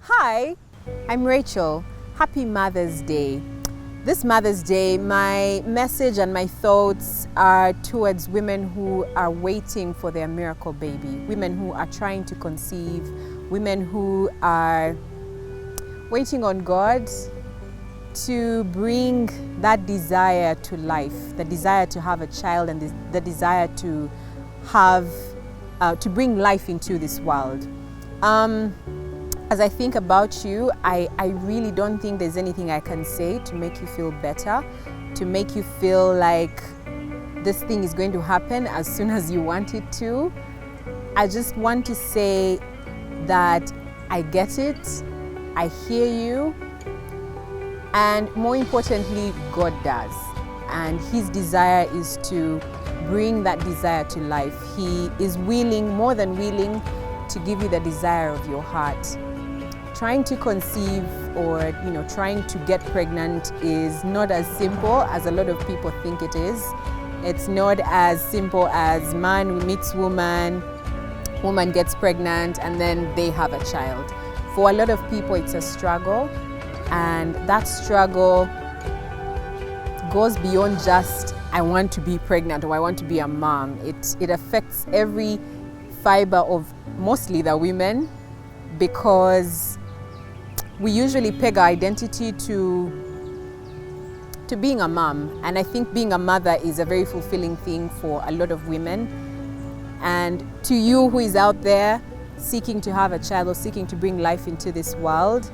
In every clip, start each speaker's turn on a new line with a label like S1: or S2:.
S1: Hi, I'm Rachael. Happy Mother's Day. This Mother's Day, my message and my thoughts are towards women who are waiting for their miracle baby, women who are trying to conceive, women who are waiting on God to bring that desire to life, the desire to have a child and the desire to bring life into this world. As I think about you, I really don't think there's anything I can say to make you feel better, to make you feel like this thing is going to happen as soon as you want it to. I just want to say that I get it, I hear you, and more importantly, God does. And His desire is to bring that desire to life. He is willing, more than willing, to give you the desire of your heart. Trying to conceive or trying to get pregnant is not as simple as a lot of people think it is. It's not as simple as man meets woman, woman gets pregnant, and then they have a child. For a lot of people, it's a struggle, and that struggle goes beyond just I want to be pregnant or I want to be a mom. It affects every fiber of mostly the women, because we usually peg our identity to being a mom. And I think being a mother is a very fulfilling thing for a lot of women. And to you who is out there seeking to have a child or seeking to bring life into this world,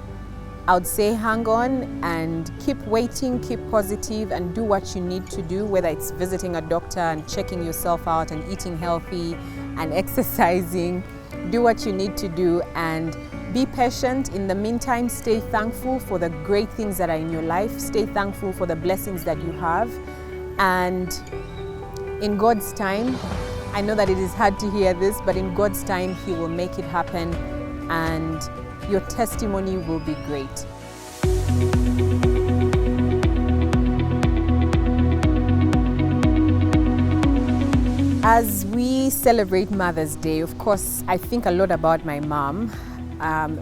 S1: I would say hang on and keep waiting, keep positive, and do what you need to do, whether it's visiting a doctor and checking yourself out and eating healthy and exercising. Do what you need to do and be patient. In the meantime, stay thankful for the great things that are in your life. Stay thankful for the blessings that you have. And in God's time, I know that it is hard to hear this, but in God's time, He will make it happen and your testimony will be great. As we celebrate Mother's Day, of course, I think a lot about my mom.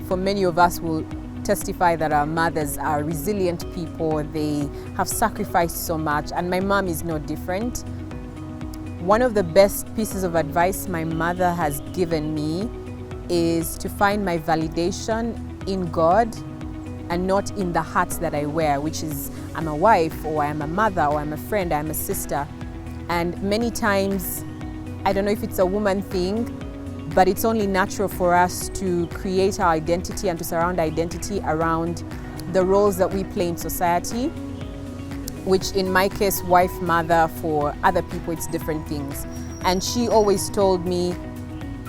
S1: For many of us will testify that our mothers are resilient people. They have sacrificed so much, and my mom is no different. One of the best pieces of advice my mother has given me is to find my validation in God and not in the hats that I wear, which is I'm a wife, or I'm a mother, or I'm a friend, I'm a sister. And many times, I don't know if it's a woman thing, but it's only natural for us to create our identity and to surround identity around the roles that we play in society, which in my case, wife, mother. For other people, it's different things. And she always told me,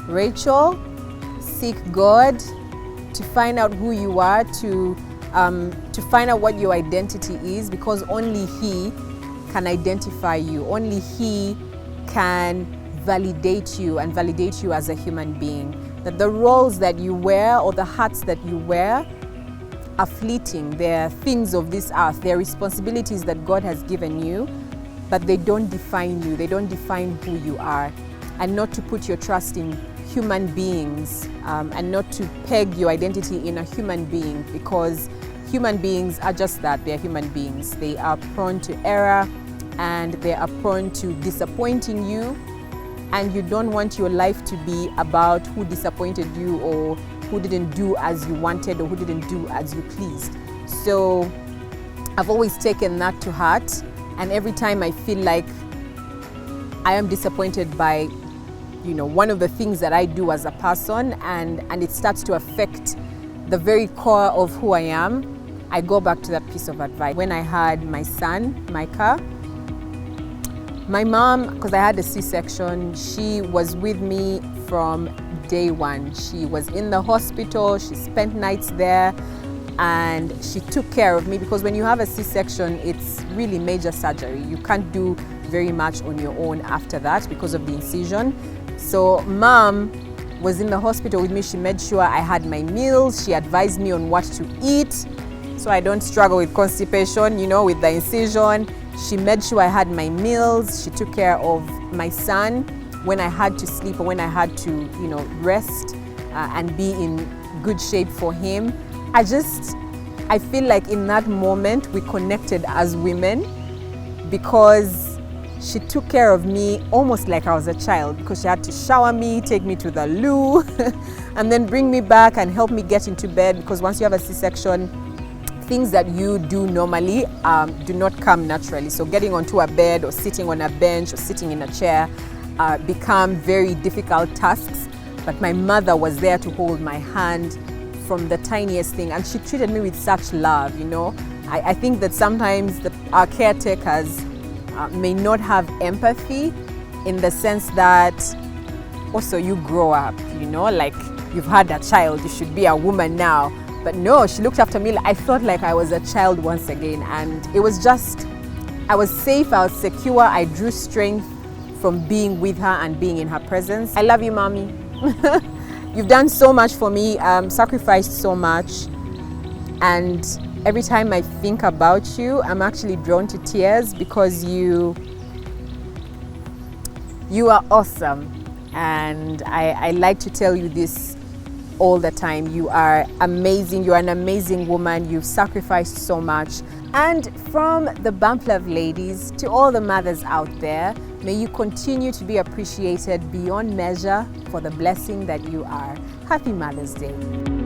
S1: Rachael, seek God to find out who you are, to find out what your identity is, because only He can identify you. Only He can validate you and validate you as a human being. That the roles that you wear or the hats that you wear are fleeting. They're things of this earth. They're responsibilities that God has given you, but they don't define you. They don't define who you are. And not to put your trust in human beings and not to peg your identity in a human being, because human beings are just that. They're human beings. They are prone to error and they are prone to disappointing you. And you don't want your life to be about who disappointed you or who didn't do as you wanted or who didn't do as you pleased. So I've always taken that to heart. And every time I feel like I am disappointed by one of the things that I do as a person, and it starts to affect the very core of who I am, I go back to that piece of advice. When I had my son, Micah, my mom, because I had a C-section, she was with me from day one. She was in the hospital, she spent nights there, and she took care of me, because when you have a C-section, it's really major surgery. You can't do very much on your own after that because of the incision. So Mom was in the hospital with me. She made sure I had my meals. She advised me on what to eat so I don't struggle with constipation, with the incision. She made sure I had my meals. She took care of my son when I had to sleep or when I had to, rest and be in good shape for him. I feel like in that moment we connected as women, because she took care of me almost like I was a child, because she had to shower me, take me to the loo, and then bring me back and help me get into bed, because once you have a C-section, things that you do normally do not come naturally. So getting onto a bed or sitting on a bench or sitting in a chair become very difficult tasks. But my mother was there to hold my hand from the tiniest thing, and she treated me with such love, you know. I think that sometimes our caretakers may not have empathy, in the sense that also you grow up, you know, like you've had a child, you should be a woman now. But no, she looked after me. I felt like I was a child once again, and it was just, I was safe, I was secure, I drew strength from being with her and being in her presence. I love you, Mommy. You've done so much for me, sacrificed so much, and every time I think about you, I'm actually drawn to tears, because you are awesome. And I like to tell you this all the time. You are amazing. You're an amazing woman. You've sacrificed so much. And from the Bump Love ladies to all the mothers out there, may you continue to be appreciated beyond measure for the blessing that you are. Happy Mother's Day.